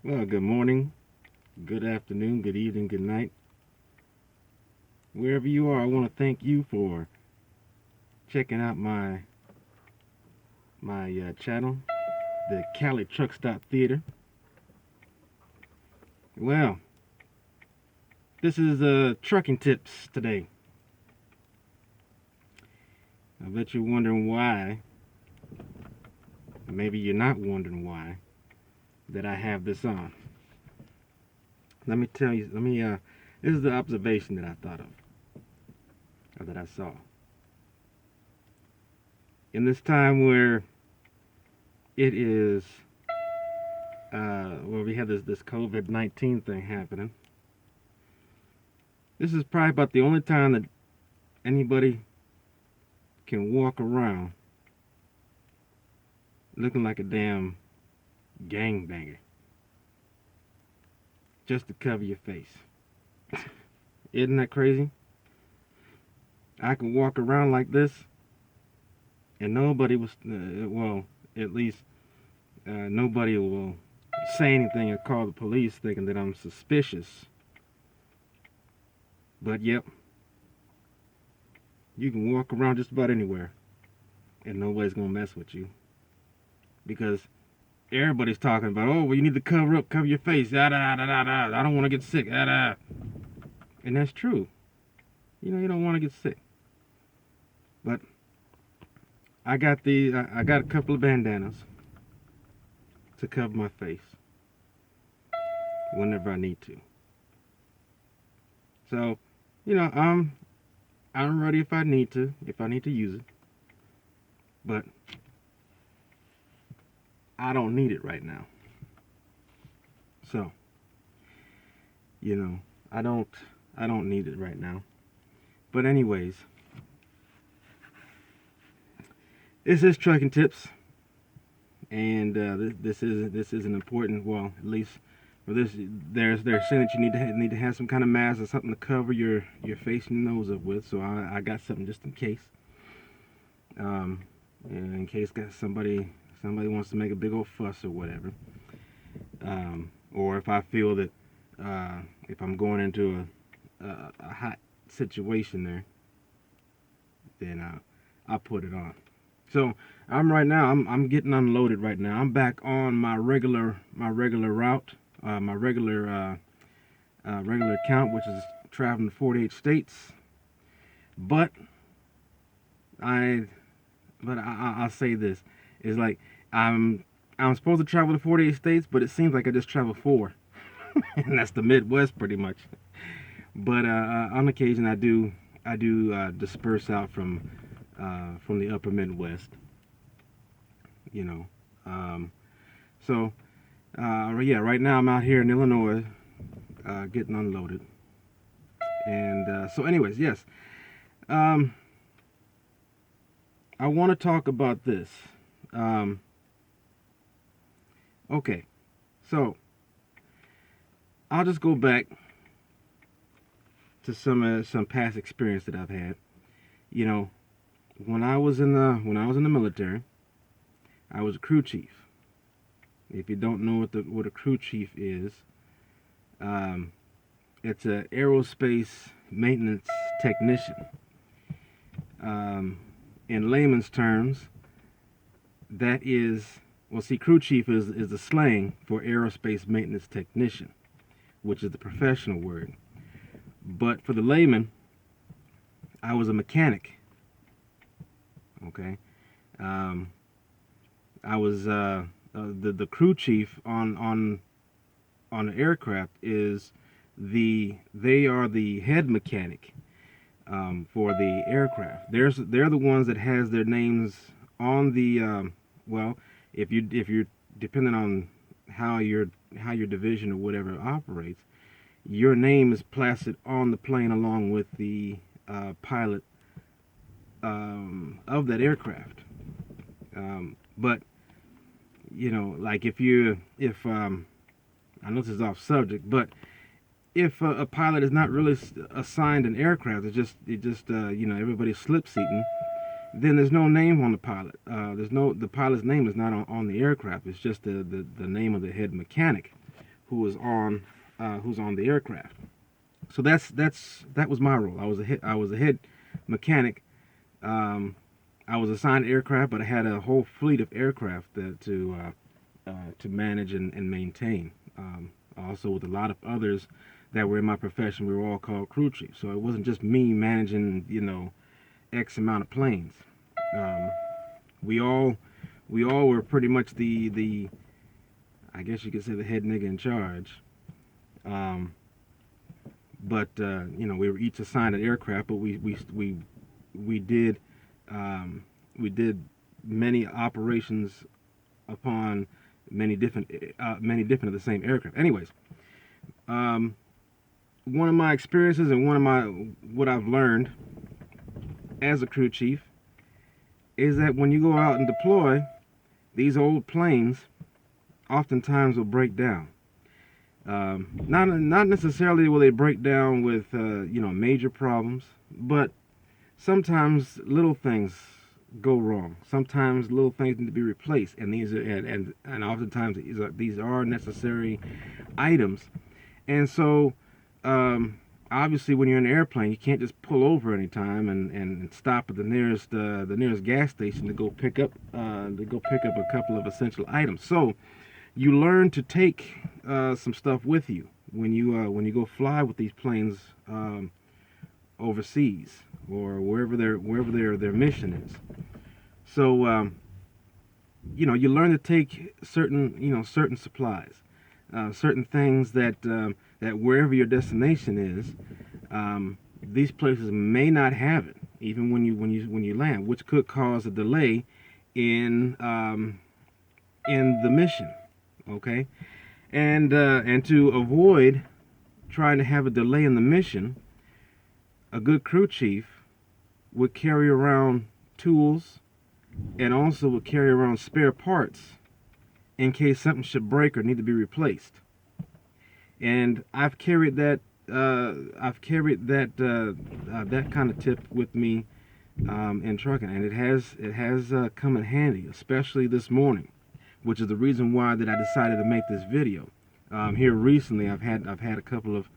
Well, good morning, good afternoon, good evening, good night. Wherever you are, I want to thank you for checking out my channel, the Cali Truck Stop Theater. Well, this is trucking tips today. I bet you're wondering why. Maybe you're not wondering why that I have this on. Let me tell you. Let me. This is the observation that I thought of, or that I saw. In this time where it is where we have this COVID-19 thing happening. This is probably about the only time that anybody can walk around looking like a damn gangbanger just to cover your face. Isn't that crazy? I can walk around like this and nobody was, well, at least nobody will say anything or call the police thinking that I'm suspicious. But yep, you can walk around just about anywhere and nobody's gonna mess with you because everybody's talking about, oh, well, you need to cover up, cover your face, da da da da da. I don't want to get sick, da da. And that's true. You don't want to get sick. But I got a couple of bandanas to cover my face whenever I need to. So, I'm ready if I need to use it. But I don't need it right now. So, you know, I don't I don't need it right now. But anyways, this is trucking tips, and this is an important. Well, at least for this, they're saying that you need to have some kind of mask or something to cover your face and nose up with. So I got something just in case. In case somebody wants to make a big old fuss or whatever. Or if I feel that if I'm going into a hot situation there, then I put it on. So I'm getting unloaded right now. I'm back on my regular route, my regular account, which is traveling to 48 states. But I I'll say this is like I'm supposed to travel to 48 states, but it seems like I just travel four, and that's the Midwest pretty much. But on occasion I do disperse out from the upper Midwest, you know. So yeah, right now I'm out here in Illinois getting unloaded, and so anyways, yes, um, I want to talk about this. Um, okay, so I'll just go back to some past experience that I've had. You know, when I was in the military, I was a crew chief. If you don't know what a crew chief is, um, it's an aerospace maintenance technician. Um, in layman's terms, that is, well, see, crew chief is the slang for aerospace maintenance technician, which is the professional word. But for the layman, I was a mechanic. Okay, um, I was the crew chief on the aircraft is they are the head mechanic for the aircraft. They're the ones that has their names on the well, if you're depending on how your division or whatever operates, your name is plastered on the plane along with the pilot of that aircraft. But like if I know this is off subject, but if a pilot is not really assigned an aircraft, it just everybody's slip seating, then there's no name on the pilot. The pilot's name is not on the aircraft. It's just the name of the head mechanic. who's on the aircraft. So that was my role. I was a head mechanic. I was assigned aircraft, but I had a whole fleet of aircraft to manage and maintain. Also, with a lot of others that were in my profession, we were all called crew chiefs. So it wasn't just me managing, X amount of planes. Um, we all we all were pretty much the I guess you could say the head nigga in charge. Um, but we were each assigned an aircraft, but we did we did many operations upon many different of the same aircraft. Anyways, um, one of my experiences and one of my what I've learned as a crew chief is that when you go out and deploy, these old planes oftentimes will break down. Not necessarily will they break down with major problems, but sometimes little things go wrong. Sometimes little things need to be replaced, and these are and oftentimes these are necessary items. And so, obviously, when you're in an airplane, you can't just pull over anytime and stop at the nearest gas station to go pick up a couple of essential items. So you learn to take some stuff with you when you go fly with these planes overseas or wherever their mission is. So you learn to take certain supplies, certain things that wherever your destination is, these places may not have it even when you land, which could cause a delay in the mission. Okay, and to avoid trying to have a delay in the mission, a good crew chief would carry around tools and also would carry around spare parts in case something should break or need to be replaced. And I've carried that that kind of tip with me in trucking, and it has come in handy, especially this morning, which is the reason why that I decided to make this video. Here recently, I've had a couple of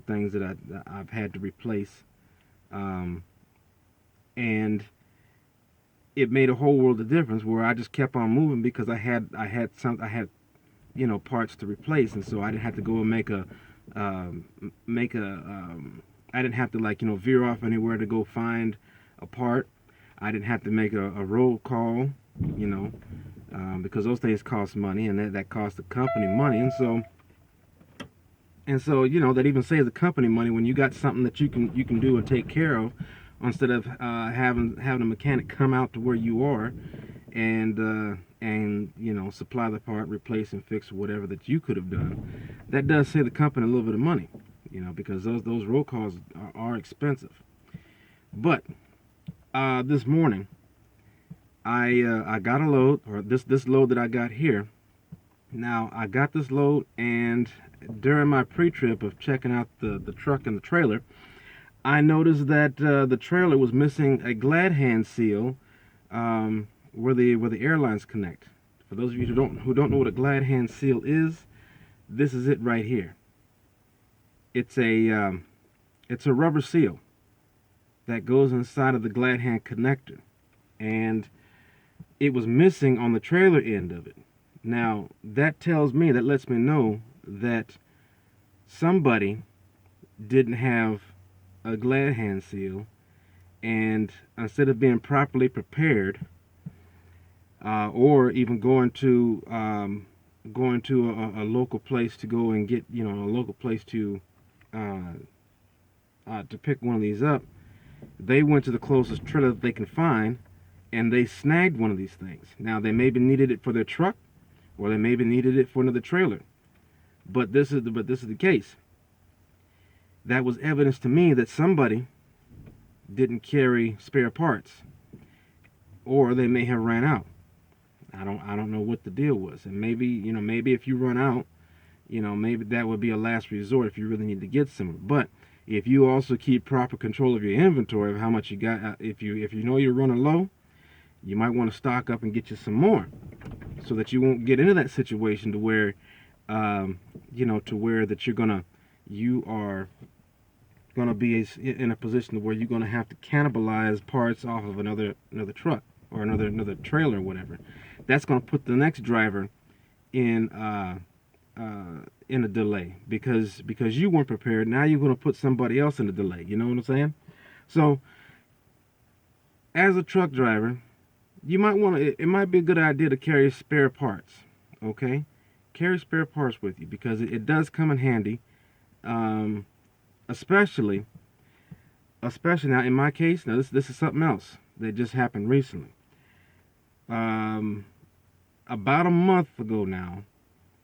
things that I've had to replace, and it made a whole world of difference. Where I just kept on moving because I had parts to replace, and so I didn't have to go and I didn't have to veer off anywhere to go find a part. I didn't have to make a roll call, because those things cost money, and that cost the company money, and so that even saves the company money when you got something that you can do and take care of, instead of having a mechanic come out to where you are and supply the part, replace and fix whatever that you could have done. That does save the company a little bit of money, because those roll calls are expensive. But this morning, I got a load, or this load that I got here. Now, I got this load, and during my pre-trip of checking out the truck and the trailer, I noticed that the trailer was missing a glad hand seal where the airlines connect. For those of you who don't know what a glad hand seal is, this is it right here. It's a rubber seal that goes inside of the glad hand connector, and it was missing on the trailer end of it. Now, that lets me know that somebody didn't have a glad hand seal, and instead of being properly prepared, or even going to a local place to go and get a local place to pick one of these up, they went to the closest trailer that they can find, and they snagged one of these things. Now, they maybe needed it for their truck, or they maybe needed it for another trailer, but this is the case. That was evidence to me that somebody didn't carry spare parts, or they may have ran out. I don't know what the deal was, and maybe if you run out, maybe that would be a last resort if you really need to get some. But if you also keep proper control of your inventory of how much you got, if you know you're running low, you might want to stock up and get you some more, so that you won't get into that situation to where you know, to where that you are gonna be in a position where you're gonna have to cannibalize parts off of another truck or another trailer or whatever. That's gonna put the next driver in in a delay because you weren't prepared. Now you're gonna put somebody else in a delay. You know what I'm saying? So as a truck driver, you might want to. It might be a good idea to carry spare parts. Okay, carry spare parts with you because it does come in handy. Um, especially especially now in my case. Now this is something else that just happened recently. Um, about a month ago now,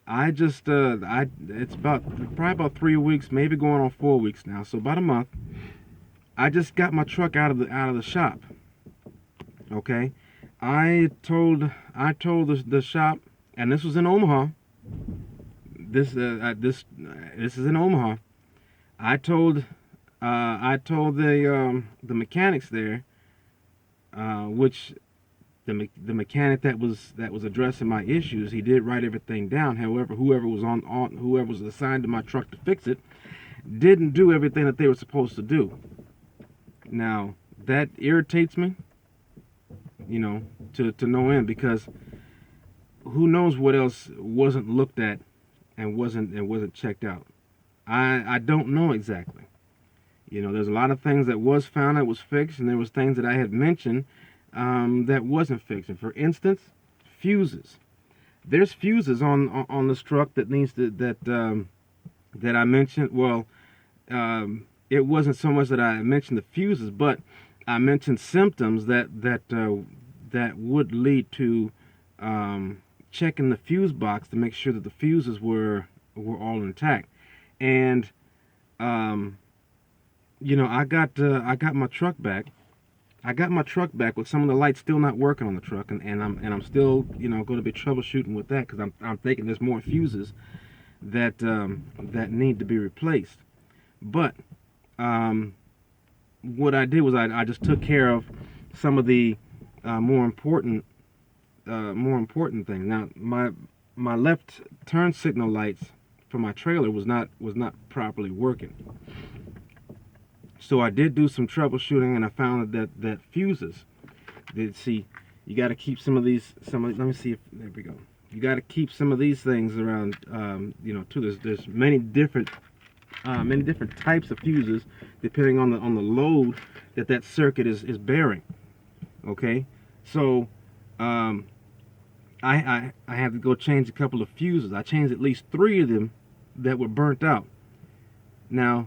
I just I it's about probably about 3 weeks, maybe going on 4 weeks now. So about a month. I just got my truck out of the shop. Okay, I told the shop, and this was in Omaha. This is in Omaha. I told the mechanics there, which the mechanic that was addressing my issues, he did write everything down. However, whoever was assigned to my truck to fix it didn't do everything that they were supposed to do. Now that irritates me, you know, to no end because who knows what else wasn't looked at and wasn't checked out. I don't know exactly. You know, there's a lot of things that was found that was fixed, and there was things that I had mentioned that wasn't fixed. And for instance, fuses. There's fuses on this truck that needs to that I mentioned. Well, it wasn't so much that I mentioned the fuses, but I mentioned symptoms that would lead to checking the fuse box to make sure that the fuses were all intact. And you know, I got my truck back. I got my truck back with some of the lights still not working on the truck, and I'm still, you know, going to be troubleshooting with that because I'm thinking there's more fuses that need to be replaced. But what I did was I just took care of some of the more important things. Now my left turn signal lights for my trailer was not properly working. So I did do some troubleshooting, and I found that fuses. See, you got to keep let me see if there we go. You got to keep some of these things around. You know, too. There's many different types of fuses depending on the load that circuit is bearing. Okay, so I had to go change a couple of fuses. I changed at least 3 of them that were burnt out. Now,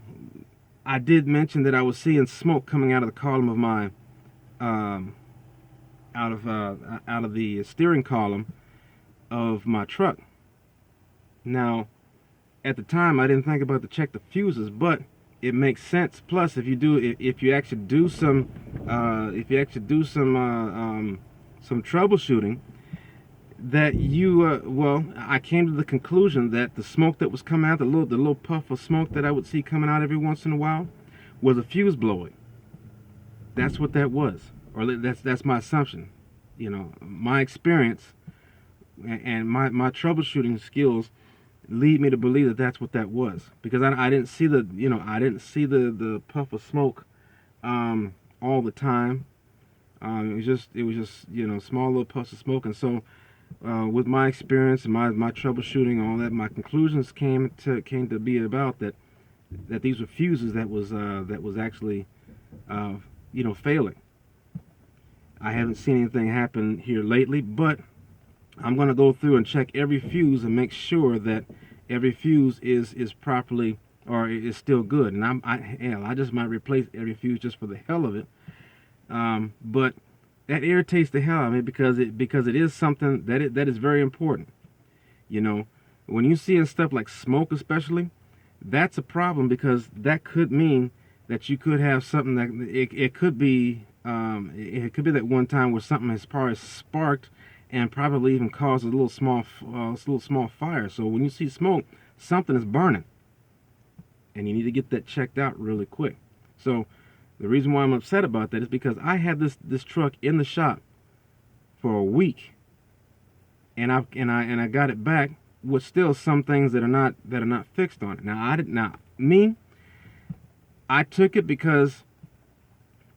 I did mention that I was seeing smoke coming out of the column of my out of the steering column of my truck. Now, at the time, I didn't think about to check the fuses, but it makes sense. Plus, if you actually do some some troubleshooting, that I came to the conclusion that the smoke that was coming out, the little puff of smoke that I would see coming out every once in a while, was a fuse blowing. That's what that was, or that's my assumption. You know, my experience and my troubleshooting skills lead me to believe that that's what that was, because I didn't see the puff of smoke all the time. It was just you know, small little puffs of smoke. And so with my experience and my troubleshooting, all that, my conclusions came to be about that these were fuses that was actually you know, failing. I haven't seen anything happen here lately, but I'm going to go through and check every fuse and make sure that every fuse is properly, or is still good. And I just might replace every fuse just for the hell of it. But that irritates the hell out of me because it is something that is very important. You know, when you see stuff like smoke, especially, that's a problem, because that could mean that you could have something that it could be that one time where something has probably sparked and probably even caused a little small fire. So when you see smoke, something is burning, and you need to get that checked out really quick. So the reason why I'm upset about that is because I had this truck in the shop for a week, and I got it back with still some things that are not fixed on it. I took it because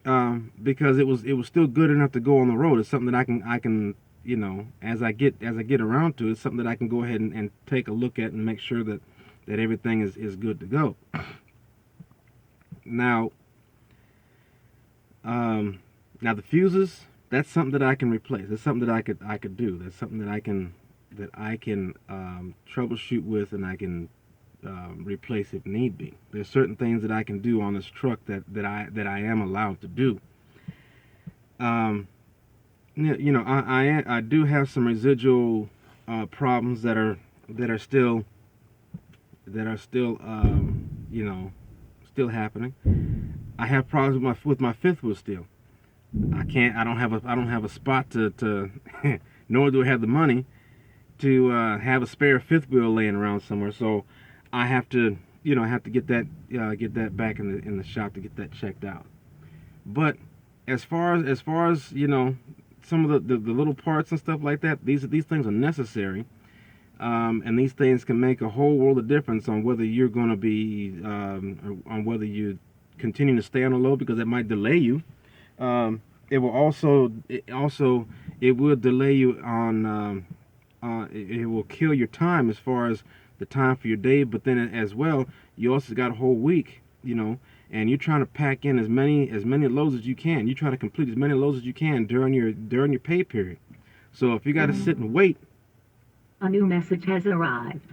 it was still good enough to go on the road. It's something that I can as I get around to it, it's something that I can go ahead and take a look at and make sure that everything is good to go. Now the fuses, that's something that I can replace. That's something that I could do. That's something that I can troubleshoot with, and I can replace if need be. There's certain things that I can do on this truck that I am allowed to do. I do have some residual problems that are still still happening. I have problems with my fifth wheel still. I don't have a spot to nor do I have the money to have a spare fifth wheel laying around somewhere. So I have to get that back in the shop to get that checked out. But as far as some of the little parts and stuff like that, these things are necessary, and these things can make a whole world of difference on whether you're going to be on whether you continue to stay on the load, because it might delay you. It will delay you on. It will kill your time as far as the time for your day, but then as well, you also got a whole week, and you're trying to pack in as many loads as you can. You try to complete as many loads as you can during your pay period. So if you got to sit and wait, a new message has arrived.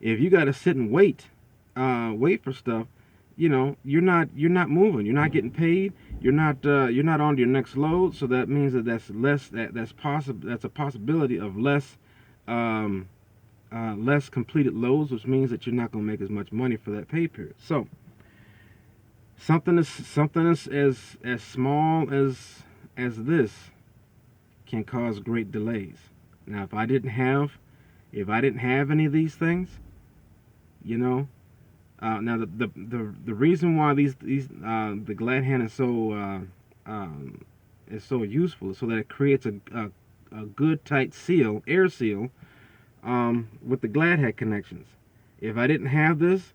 If you got to sit and wait for stuff, you're not moving. You're not getting paid. You're not on to your next load. So that means that's a possibility of less completed loads, which means that you're not going to make as much money for that pay period. So something as small as this can cause great delays. Now, if I didn't have any of these things, now the reason why the Glad Hand is so useful is so that it creates a good tight seal, air seal, with the Glad Hand connections. If I didn't have this,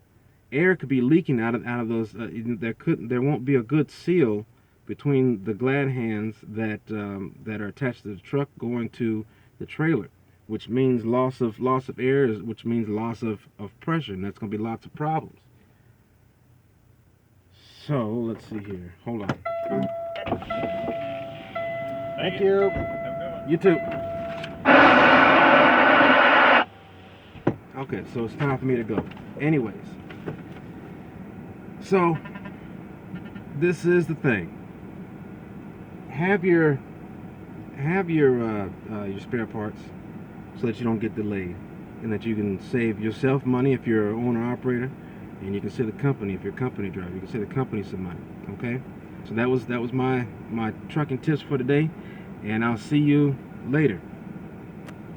air could be leaking out of those. There won't be a good seal between the Glad Hands that are attached to the truck going to the trailer, which means loss of air, which means loss of pressure, and that's going to be lots of problems. So let's see here. Hold on. Thank you. You too. Okay, so it's time for me to go. Anyways, so this is the thing. Have your spare parts so that you don't get delayed, and that you can save yourself money if you're an owner operator, and you can save the company if you're a company driver. You can save the company some money. Okay, so that was my trucking tips for today, and I'll see you later.